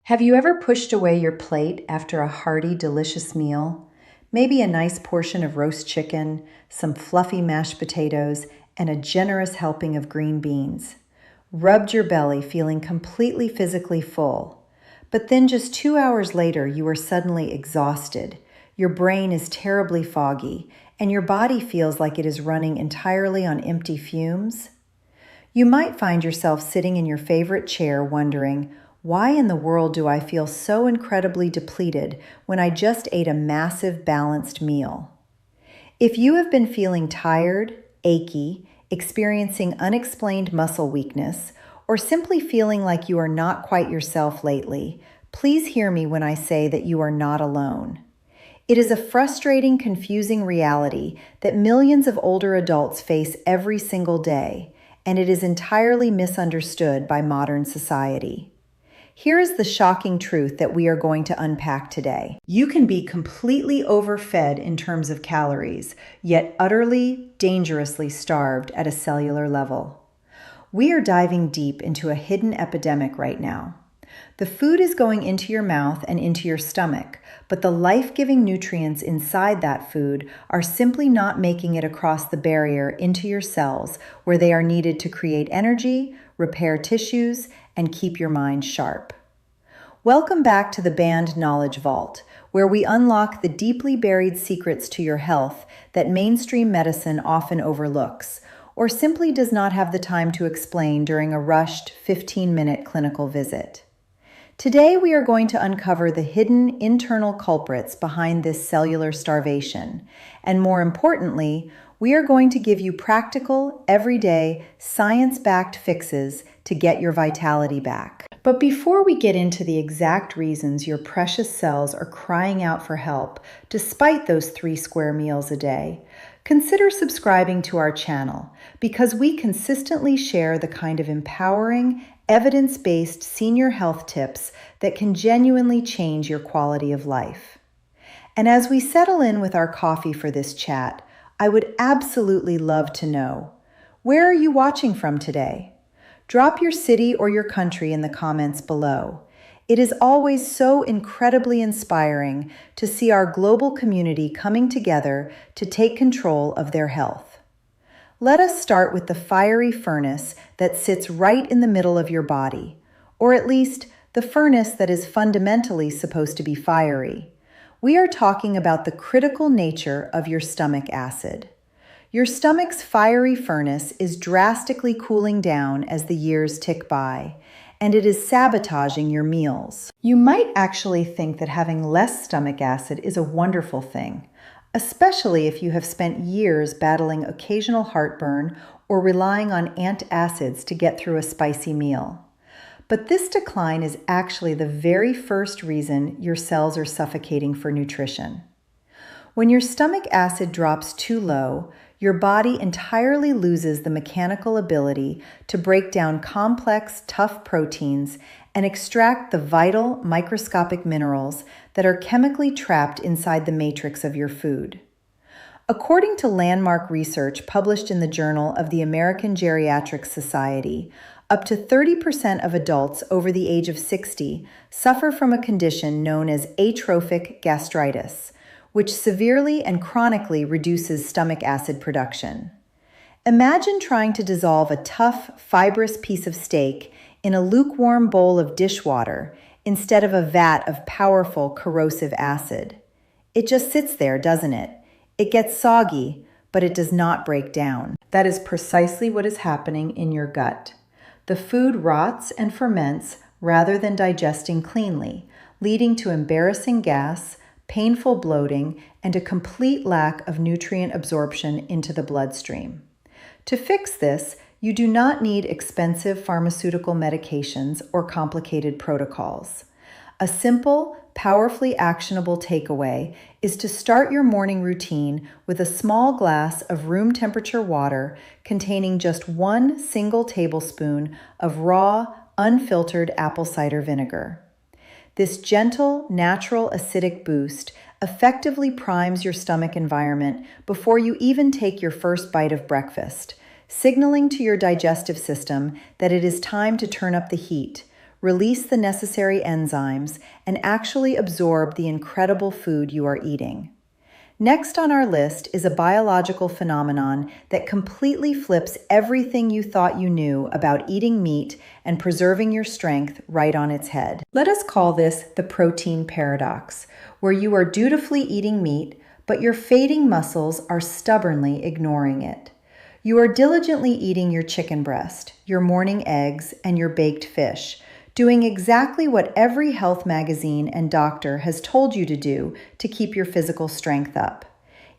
Have you ever pushed away your plate after a hearty, delicious meal? Maybe a nice portion of roast chicken, some fluffy mashed potatoes, and a generous helping of green beans. Rubbed your belly, feeling completely physically full. But then just 2 hours later, you are suddenly exhausted. Your brain is terribly foggy, and your body feels like it is running entirely on empty fumes. You might find yourself sitting in your favorite chair wondering, why in the world do I feel so incredibly depleted when I just ate a massive balanced meal? If you have been feeling tired, achy, experiencing unexplained muscle weakness, or simply feeling like you are not quite yourself lately, please hear me when I say that you are not alone. It is a frustrating, confusing reality that millions of older adults face every single day, and it is entirely misunderstood by modern society. Here is the shocking truth that we are going to unpack today. You can be completely overfed in terms of calories, yet utterly, dangerously starved at a cellular level. We are diving deep into a hidden epidemic right now. The food is going into your mouth and into your stomach, but the life-giving nutrients inside that food are simply not making it across the barrier into your cells where they are needed to create energy, repair tissues, and keep your mind sharp. Welcome back to the Banned Knowledge Vault, where we unlock the deeply buried secrets to your health that mainstream medicine often overlooks, or simply does not have the time to explain during a rushed 15-minute clinical visit. Today, we are going to uncover the hidden internal culprits behind this cellular starvation, and more importantly, we are going to give you practical, everyday, science-backed fixes to get your vitality back. But before we get into the exact reasons your precious cells are crying out for help, despite those 3 square meals a day, consider subscribing to our channel because we consistently share the kind of empowering, evidence-based senior health tips that can genuinely change your quality of life. And as we settle in with our coffee for this chat, I would absolutely love to know, where are you watching from today? Drop your city or your country in the comments below. It is always so incredibly inspiring to see our global community coming together to take control of their health. Let us start with the fiery furnace that sits right in the middle of your body, or at least the furnace that is fundamentally supposed to be fiery. We are talking about the critical nature of your stomach acid. Your stomach's fiery furnace is drastically cooling down as the years tick by, and it is sabotaging your meals. You might actually think that having less stomach acid is a wonderful thing, especially if you have spent years battling occasional heartburn or relying on antacids to get through a spicy meal. But this decline is actually the very first reason your cells are suffocating for nutrition. When your stomach acid drops too low, your body entirely loses the mechanical ability to break down complex, tough proteins and extract the vital, microscopic minerals that are chemically trapped inside the matrix of your food. According to landmark research published in the Journal of the American Geriatric Society, up to 30% of adults over the age of 60 suffer from a condition known as atrophic gastritis, which severely and chronically reduces stomach acid production. Imagine trying to dissolve a tough, fibrous piece of steak in a lukewarm bowl of dishwater instead of a vat of powerful, corrosive acid. It just sits there, doesn't it? It gets soggy, but it does not break down. That is precisely what is happening in your gut. The food rots and ferments rather than digesting cleanly, leading to embarrassing gas, painful bloating, and a complete lack of nutrient absorption into the bloodstream. To fix this, you do not need expensive pharmaceutical medications or complicated protocols. A simple, powerfully actionable takeaway is to start your morning routine with a small glass of room temperature water containing just 1 single tablespoon of raw, unfiltered apple cider vinegar. This gentle, natural acidic boost effectively primes your stomach environment before you even take your first bite of breakfast, signaling to your digestive system that it is time to turn up the heat, release the necessary enzymes, and actually absorb the incredible food you are eating. Next on our list is a biological phenomenon that completely flips everything you thought you knew about eating meat and preserving your strength right on its head. Let us call this the protein paradox, where you are dutifully eating meat, but your fading muscles are stubbornly ignoring it. You are diligently eating your chicken breast, your morning eggs, and your baked fish, doing exactly what every health magazine and doctor has told you to do to keep your physical strength up.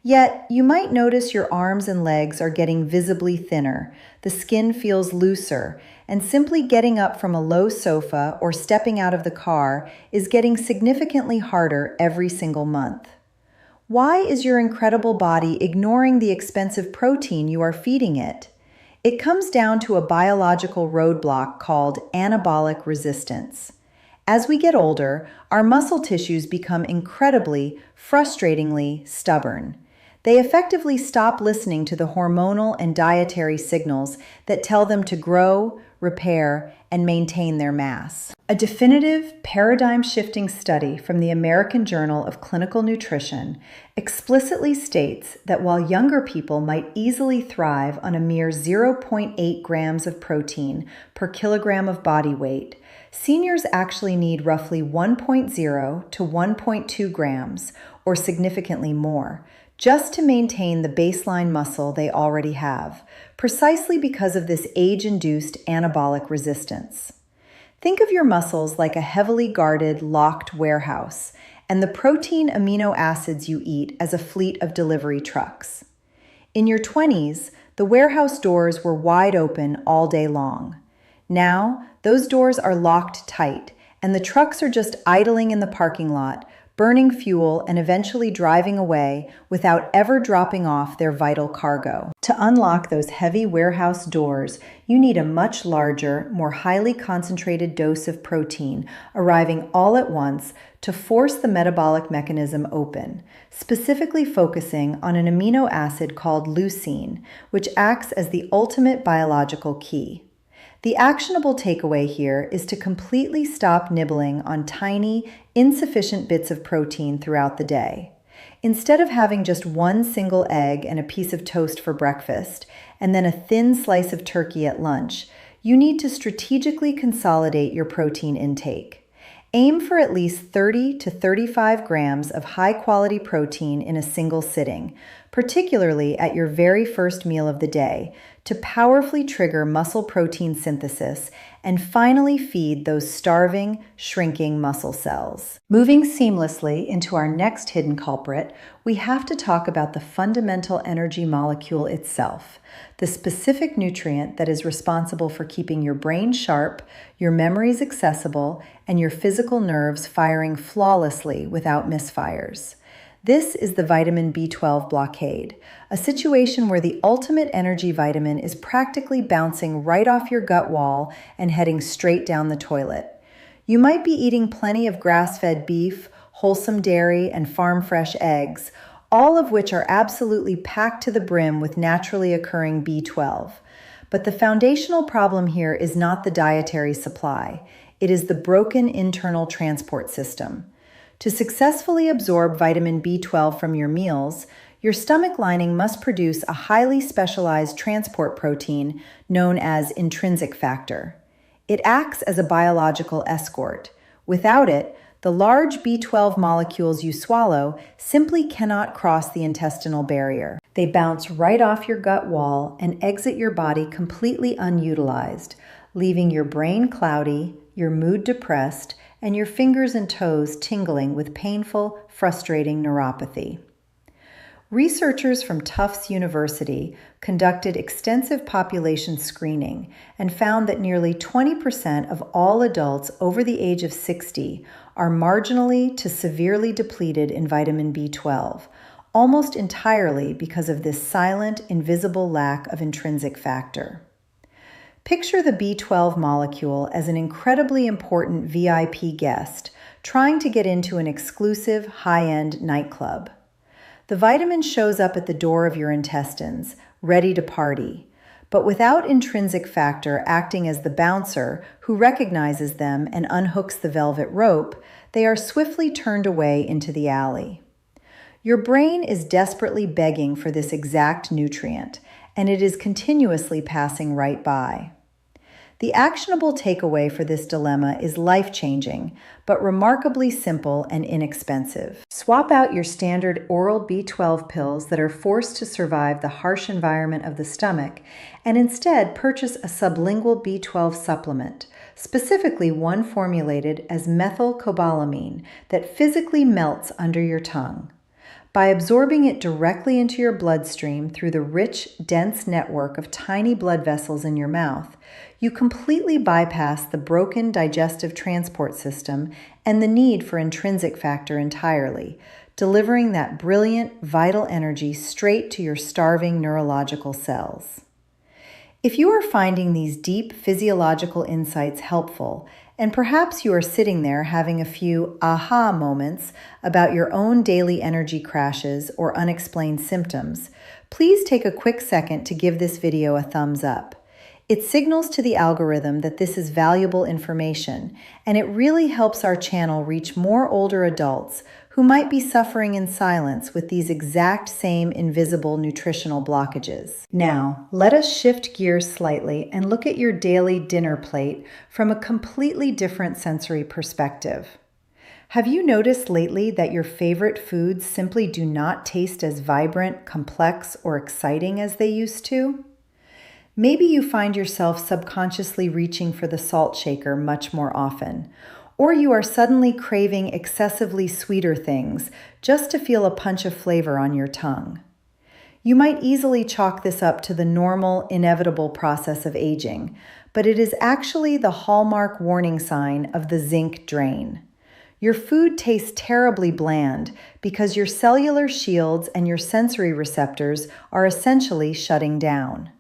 Yet, you might notice your arms and legs are getting visibly thinner, the skin feels looser, and simply getting up from a low sofa or stepping out of the car is getting significantly harder every single month. Why is your incredible body ignoring the expensive protein you are feeding it? It comes down to a biological roadblock called anabolic resistance. As we get older, our muscle tissues become incredibly, frustratingly stubborn. They effectively stop listening to the hormonal and dietary signals that tell them to grow, repair, and maintain their mass. A definitive, paradigm-shifting study from the American Journal of Clinical Nutrition explicitly states that while younger people might easily thrive on a mere 0.8 grams of protein per kilogram of body weight, seniors actually need roughly 1.0 to 1.2 grams, or significantly more, just to maintain the baseline muscle they already have, precisely because of this age-induced anabolic resistance. Think of your muscles like a heavily guarded, locked warehouse, and the protein amino acids you eat as a fleet of delivery trucks. In your 20s, the warehouse doors were wide open all day long. Now, those doors are locked tight, and the trucks are just idling in the parking lot, burning fuel and eventually driving away without ever dropping off their vital cargo. To unlock those heavy warehouse doors, you need a much larger, more highly concentrated dose of protein arriving all at once to force the metabolic mechanism open, specifically focusing on an amino acid called leucine, which acts as the ultimate biological key. The actionable takeaway here is to completely stop nibbling on tiny, insufficient bits of protein throughout the day. Instead of having just one single egg and a piece of toast for breakfast, and then a thin slice of turkey at lunch, you need to strategically consolidate your protein intake. Aim for at least 30 to 35 grams of high-quality protein in a single sitting, particularly at your very first meal of the day, to powerfully trigger muscle protein synthesis and finally feed those starving, shrinking muscle cells. Moving seamlessly into our next hidden culprit, we have to talk about the fundamental energy molecule itself, the specific nutrient that is responsible for keeping your brain sharp, your memories accessible, and your physical nerves firing flawlessly without misfires. This is the vitamin B12 blockade, a situation where the ultimate energy vitamin is practically bouncing right off your gut wall and heading straight down the toilet. You might be eating plenty of grass-fed beef, wholesome dairy, and farm-fresh eggs, all of which are absolutely packed to the brim with naturally occurring B12. But the foundational problem here is not the dietary supply. It is the broken internal transport system. To successfully absorb vitamin B12 from your meals, your stomach lining must produce a highly specialized transport protein known as intrinsic factor. It acts as a biological escort. Without it, the large B12 molecules you swallow simply cannot cross the intestinal barrier. They bounce right off your gut wall and exit your body completely unutilized, leaving your brain cloudy, your mood depressed, and your fingers and toes tingling with painful, frustrating neuropathy. Researchers from Tufts University conducted extensive population screening and found that nearly 20% of all adults over the age of 60 are marginally to severely depleted in vitamin B12, almost entirely because of this silent, invisible lack of intrinsic factor. Picture the B12 molecule as an incredibly important VIP guest trying to get into an exclusive, high-end nightclub. The vitamin shows up at the door of your intestines, ready to party. But without intrinsic factor acting as the bouncer who recognizes them and unhooks the velvet rope, they are swiftly turned away into the alley. Your brain is desperately begging for this exact nutrient, and it is continuously passing right by. The actionable takeaway for this dilemma is life-changing, but remarkably simple and inexpensive. Swap out your standard oral B12 pills that are forced to survive the harsh environment of the stomach, and instead purchase a sublingual B12 supplement, specifically one formulated as methylcobalamin that physically melts under your tongue. By absorbing it directly into your bloodstream through the rich, dense network of tiny blood vessels in your mouth, you completely bypass the broken digestive transport system and the need for intrinsic factor entirely, delivering that brilliant, vital energy straight to your starving neurological cells. If you are finding these deep physiological insights helpful, and perhaps you are sitting there having a few aha moments about your own daily energy crashes or unexplained symptoms, please take a quick second to give this video a thumbs up. It signals to the algorithm that this is valuable information, and it really helps our channel reach more older adults who might be suffering in silence with these exact same invisible nutritional blockages. Now, let us shift gears slightly and look at your daily dinner plate from a completely different sensory perspective. Have you noticed lately that your favorite foods simply do not taste as vibrant, complex, or exciting as they used to? Maybe you find yourself subconsciously reaching for the salt shaker much more often, or you are suddenly craving excessively sweeter things just to feel a punch of flavor on your tongue. You might easily chalk this up to the normal, inevitable process of aging, but it is actually the hallmark warning sign of the zinc drain. Your food tastes terribly bland because your cellular shields and your sensory receptors are essentially shutting down.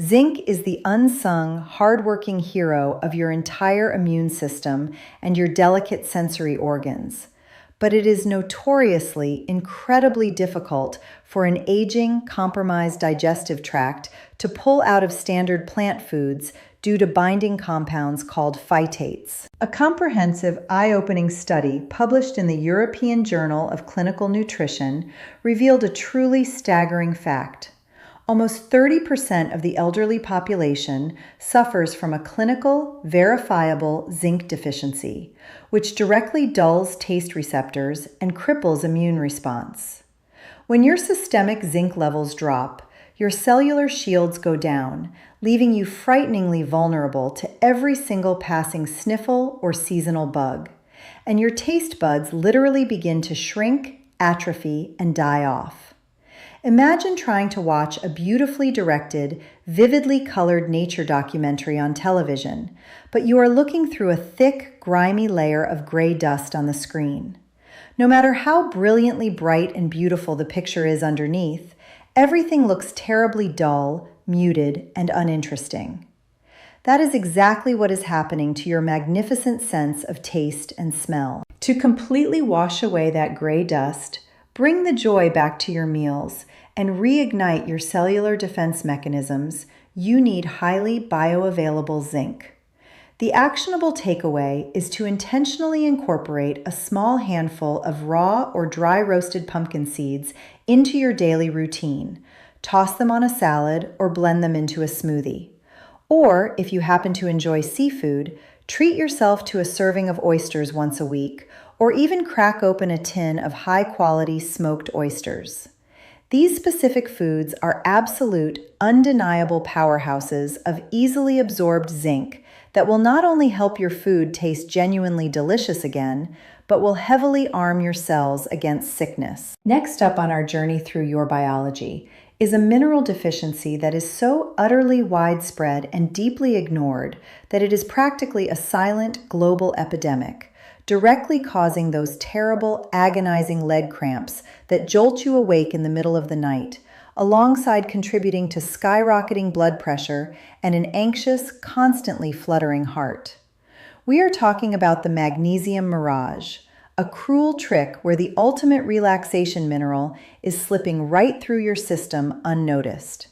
Zinc is the unsung, hardworking hero of your entire immune system and your delicate sensory organs. But it is notoriously incredibly difficult for an aging, compromised digestive tract to pull out of standard plant foods due to binding compounds called phytates. A comprehensive, eye-opening study published in the European Journal of Clinical Nutrition revealed a truly staggering fact. Almost 30% of the elderly population suffers from a clinical, verifiable zinc deficiency, which directly dulls taste receptors and cripples immune response. When your systemic zinc levels drop, your cellular shields go down, leaving you frighteningly vulnerable to every single passing sniffle or seasonal bug, and your taste buds literally begin to shrink, atrophy, and die off. Imagine trying to watch a beautifully directed, vividly colored nature documentary on television, but you are looking through a thick, grimy layer of gray dust on the screen. No matter how brilliantly bright and beautiful the picture is underneath, everything looks terribly dull, muted, and uninteresting. That is exactly what is happening to your magnificent sense of taste and smell. To completely wash away that gray dust, bring the joy back to your meals, and reignite your cellular defense mechanisms, you need highly bioavailable zinc. The actionable takeaway is to intentionally incorporate a small handful of raw or dry roasted pumpkin seeds into your daily routine. Toss them on a salad or blend them into a smoothie. Or, if you happen to enjoy seafood, treat yourself to a serving of oysters once a week, or even crack open a tin of high-quality smoked oysters. These specific foods are absolute, undeniable powerhouses of easily absorbed zinc that will not only help your food taste genuinely delicious again, but will heavily arm your cells against sickness. Next up on our journey through your biology is a mineral deficiency that is so utterly widespread and deeply ignored that it is practically a silent global epidemic, directly causing those terrible, agonizing leg cramps that jolt you awake in the middle of the night, alongside contributing to skyrocketing blood pressure and an anxious, constantly fluttering heart. We are talking about the magnesium mirage, a cruel trick where the ultimate relaxation mineral is slipping right through your system unnoticed.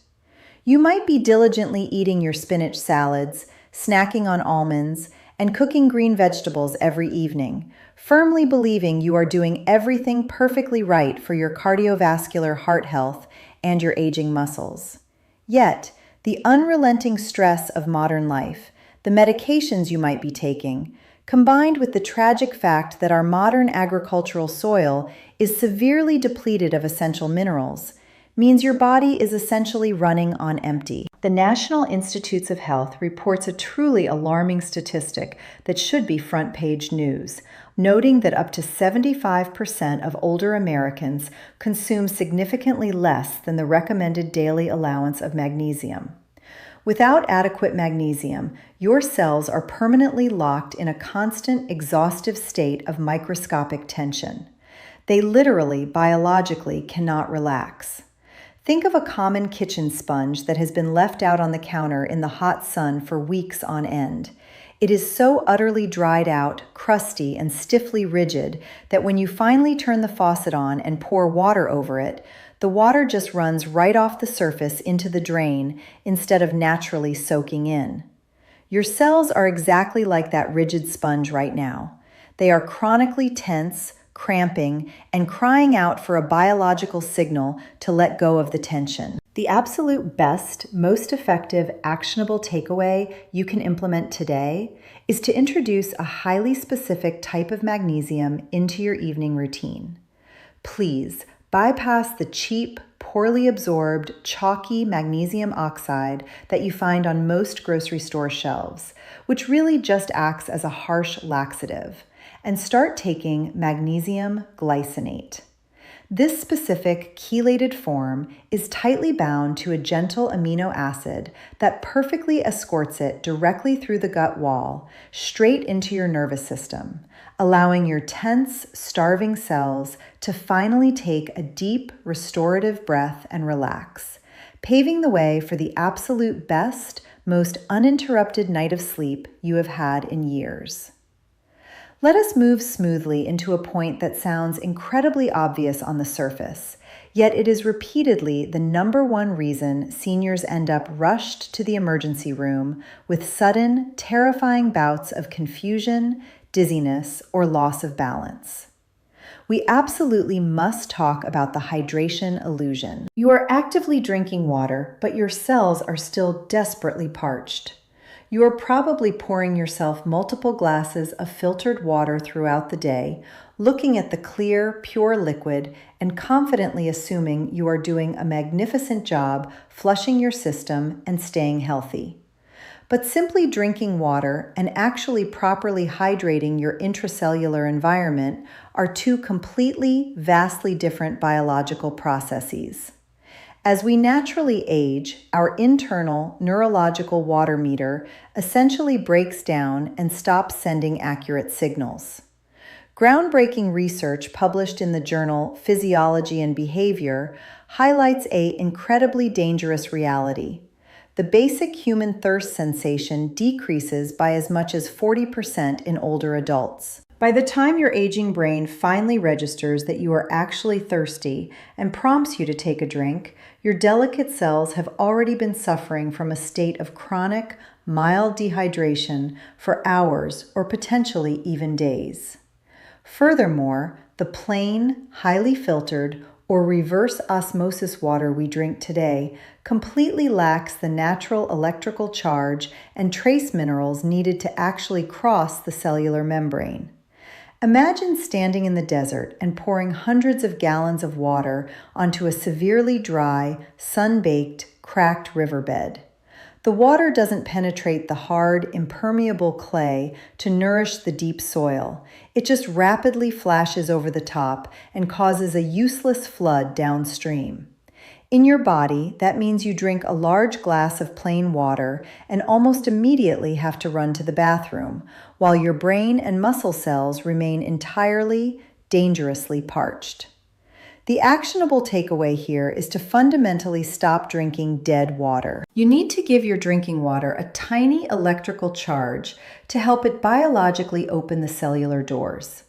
You might be diligently eating your spinach salads, snacking on almonds, and cooking green vegetables every evening, firmly believing you are doing everything perfectly right for your cardiovascular heart health and your aging muscles. Yet, the unrelenting stress of modern life, the medications you might be taking, combined with the tragic fact that our modern agricultural soil is severely depleted of essential minerals, means your body is essentially running on empty. The National Institutes of Health reports a truly alarming statistic that should be front-page news, noting that up to 75% of older Americans consume significantly less than the recommended daily allowance of magnesium. Without adequate magnesium, your cells are permanently locked in a constant, exhaustive state of microscopic tension. They literally, biologically, cannot relax. Think of a common kitchen sponge that has been left out on the counter in the hot sun for weeks on end. It is so utterly dried out, crusty, and stiffly rigid that when you finally turn the faucet on and pour water over it, the water just runs right off the surface into the drain instead of naturally soaking in. Your cells are exactly like that rigid sponge right now. They are chronically tense, cramping, and crying out for a biological signal to let go of the tension. The absolute best, most effective, actionable takeaway you can implement today is to introduce a highly specific type of magnesium into your evening routine. Please bypass the cheap, poorly absorbed, chalky magnesium oxide that you find on most grocery store shelves, which really just acts as a harsh laxative, and start taking magnesium glycinate. This specific chelated form is tightly bound to a gentle amino acid that perfectly escorts it directly through the gut wall, straight into your nervous system, allowing your tense, starving cells to finally take a deep, restorative breath and relax, paving the way for the absolute best, most uninterrupted night of sleep you have had in years. Let us move smoothly into a point that sounds incredibly obvious on the surface, yet it is repeatedly the number one reason seniors end up rushed to the emergency room with sudden, terrifying bouts of confusion, dizziness, or loss of balance. We absolutely must talk about the hydration illusion. You are actively drinking water, but your cells are still desperately parched. You are probably pouring yourself multiple glasses of filtered water throughout the day, looking at the clear, pure liquid, and confidently assuming you are doing a magnificent job flushing your system and staying healthy. But simply drinking water and actually properly hydrating your intracellular environment are two completely, vastly different biological processes. As we naturally age, our internal neurological water meter essentially breaks down and stops sending accurate signals. Groundbreaking research published in the journal Physiology and Behavior highlights an incredibly dangerous reality. The basic human thirst sensation decreases by as much as 40% in older adults. By the time your aging brain finally registers that you are actually thirsty and prompts you to take a drink, your delicate cells have already been suffering from a state of chronic, mild dehydration for hours or potentially even days. Furthermore, the plain, highly filtered, or reverse osmosis water we drink today completely lacks the natural electrical charge and trace minerals needed to actually cross the cellular membrane. Imagine standing in the desert and pouring hundreds of gallons of water onto a severely dry, sun-baked, cracked riverbed. The water doesn't penetrate the hard, impermeable clay to nourish the deep soil. It just rapidly flashes over the top and causes a useless flood downstream. In your body, that means you drink a large glass of plain water and almost immediately have to run to the bathroom, while your brain and muscle cells remain entirely, dangerously parched. The actionable takeaway here is to fundamentally stop drinking dead water. You need to give your drinking water a tiny electrical charge to help it biologically open the cellular doors.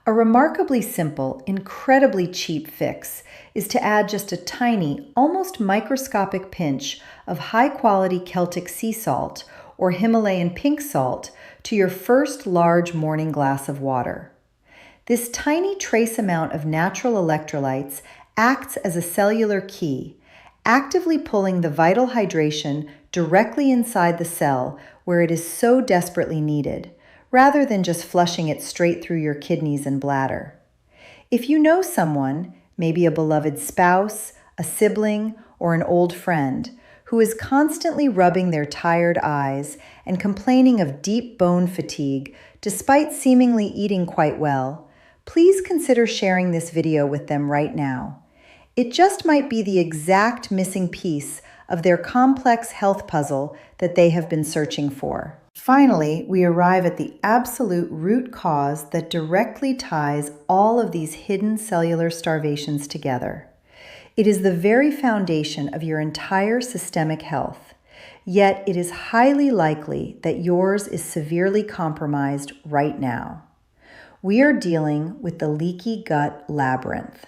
A remarkably simple, incredibly cheap fix is to add just a tiny, almost microscopic pinch of high-quality Celtic sea salt or Himalayan pink salt to your first large morning glass of water. This tiny trace amount of natural electrolytes acts as a cellular key, actively pulling the vital hydration directly inside the cell where it is so desperately needed, rather than just flushing it straight through your kidneys and bladder. If you know someone, maybe a beloved spouse, a sibling, or an old friend, who is constantly rubbing their tired eyes and complaining of deep bone fatigue despite seemingly eating quite well, please consider sharing this video with them right now. It just might be the exact missing piece of their complex health puzzle that they have been searching for. Finally, we arrive at the absolute root cause that directly ties all of these hidden cellular starvations together. It is the very foundation of your entire systemic health, yet it is highly likely that yours is severely compromised right now. We are dealing with the leaky gut labyrinth.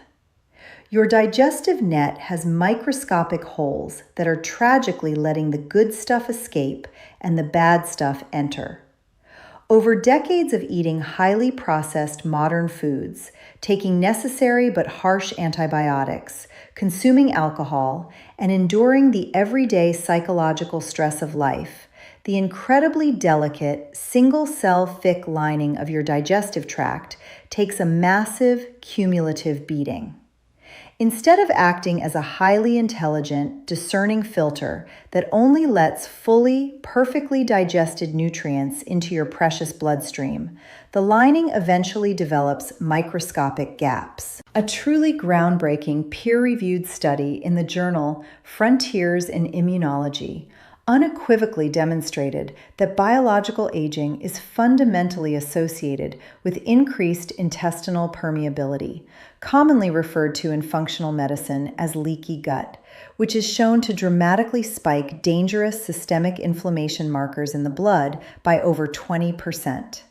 Your digestive net has microscopic holes that are tragically letting the good stuff escape and the bad stuff enter. Over decades of eating highly processed modern foods, taking necessary but harsh antibiotics, consuming alcohol, and enduring the everyday psychological stress of life, the incredibly delicate, single-cell thick lining of your digestive tract takes a massive, cumulative beating. Instead of acting as a highly intelligent, discerning filter that only lets fully, perfectly digested nutrients into your precious bloodstream, the lining eventually develops microscopic gaps. A truly groundbreaking, peer-reviewed study in the journal Frontiers in Immunology unequivocally demonstrated that biological aging is fundamentally associated with increased intestinal permeability, commonly referred to in functional medicine as leaky gut, which is shown to dramatically spike dangerous systemic inflammation markers in the blood by over 20%.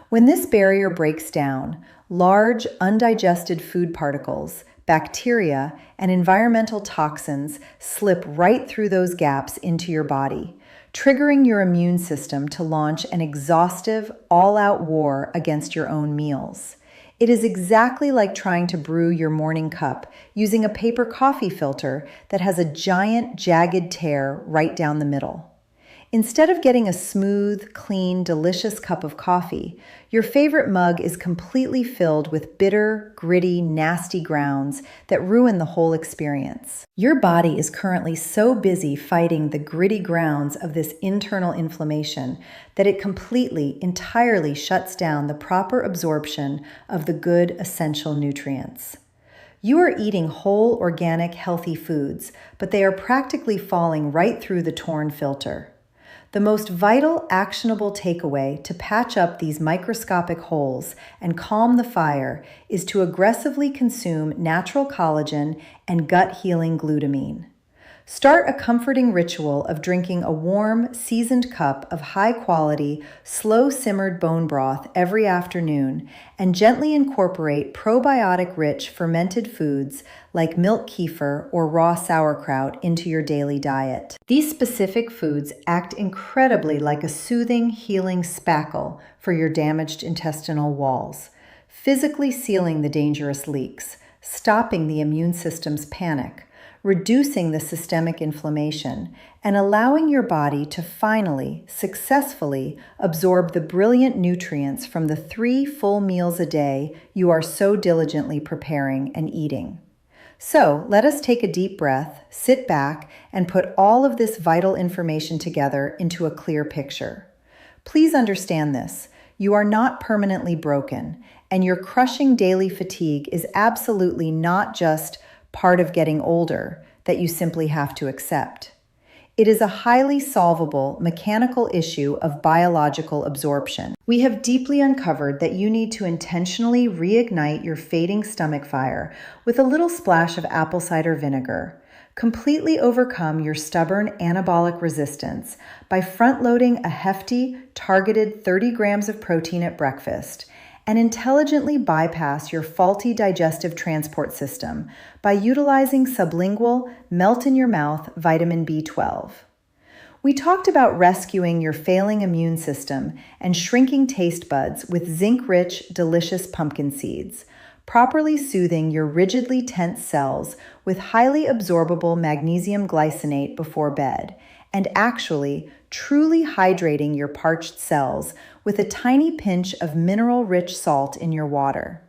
When this barrier breaks down, large, undigested food particles, bacteria, and environmental toxins slip right through those gaps into your body, triggering your immune system to launch an exhaustive, all-out war against your own meals. It is exactly like trying to brew your morning cup using a paper coffee filter that has a giant, jagged tear right down the middle. Instead of getting a smooth, clean, delicious cup of coffee, your favorite mug is completely filled with bitter, gritty, nasty grounds that ruin the whole experience. Your body is currently so busy fighting the gritty grounds of this internal inflammation that it entirely shuts down the proper absorption of the good, essential nutrients. You are eating whole, organic, healthy foods, but they are practically falling right through the torn filter. The most vital, actionable takeaway to patch up these microscopic holes and calm the fire is to aggressively consume natural collagen and gut-healing glutamine. Start a comforting ritual of drinking a warm, seasoned cup of high-quality, slow-simmered bone broth every afternoon and gently incorporate probiotic-rich fermented foods like milk kefir or raw sauerkraut into your daily diet. These specific foods act incredibly like a soothing, healing spackle for your damaged intestinal walls, physically sealing the dangerous leaks, stopping the immune system's panic, reducing the systemic inflammation, and allowing your body to finally, successfully absorb the brilliant nutrients from the 3 full meals a day you are so diligently preparing and eating. So let us take a deep breath, sit back, and put all of this vital information together into a clear picture. Please understand this. You are not permanently broken, and your crushing daily fatigue is absolutely not just part of getting older that you simply have to accept. It is a highly solvable mechanical issue of biological absorption. We have deeply uncovered that you need to intentionally reignite your fading stomach fire with a little splash of apple cider vinegar, completely overcome your stubborn anabolic resistance by front-loading a hefty, targeted 30 grams of protein at breakfast, and intelligently bypass your faulty digestive transport system by utilizing sublingual, melt-in-your-mouth vitamin B12. We talked about rescuing your failing immune system and shrinking taste buds with zinc-rich, delicious pumpkin seeds, properly soothing your rigidly tense cells with highly absorbable magnesium glycinate before bed, and actually truly hydrating your parched cells with a tiny pinch of mineral-rich salt in your water.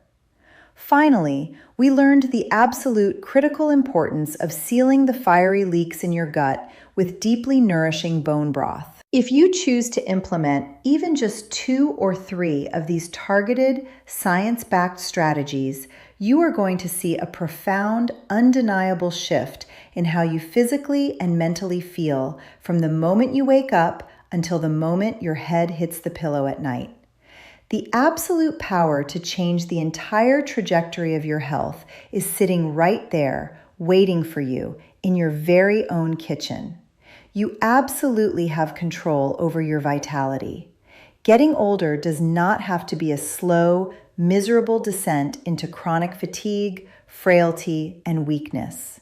Finally, we learned the absolute critical importance of sealing the fiery leaks in your gut with deeply nourishing bone broth. If you choose to implement even just 2 or 3 of these targeted, science-backed strategies, you are going to see a profound, undeniable shift in how you physically and mentally feel from the moment you wake up until the moment your head hits the pillow at night. The absolute power to change the entire trajectory of your health is sitting right there, waiting for you in your very own kitchen. You absolutely have control over your vitality. Getting older does not have to be a slow, miserable descent into chronic fatigue, frailty, and weakness.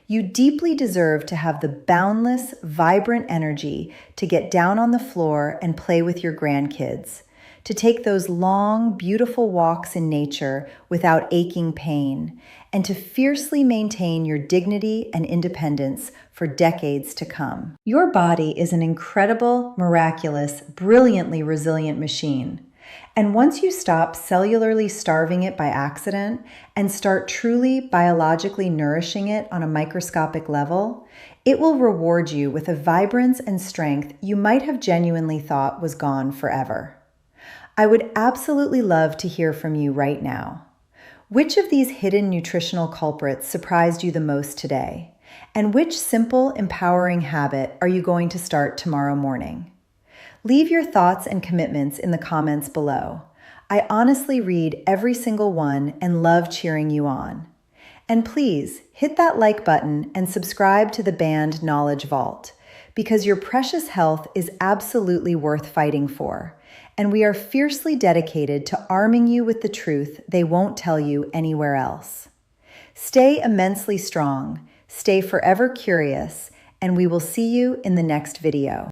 You deeply deserve to have the boundless, vibrant energy to get down on the floor and play with your grandkids, to take those long, beautiful walks in nature without aching pain, and to fiercely maintain your dignity and independence for decades to come. Your body is an incredible, miraculous, brilliantly resilient machine. And once you stop cellularly starving it by accident and start truly biologically nourishing it on a microscopic level, it will reward you with a vibrance and strength you might have genuinely thought was gone forever. I would absolutely love to hear from you right now. Which of these hidden nutritional culprits surprised you the most today? And which simple, empowering habit are you going to start tomorrow morning? Leave your thoughts and commitments in the comments below. I honestly read every single one and love cheering you on. And please hit that like button and subscribe to the Banned Knowledge Vault, because your precious health is absolutely worth fighting for. And we are fiercely dedicated to arming you with the truth they won't tell you anywhere else. Stay immensely strong, stay forever curious, and we will see you in the next video.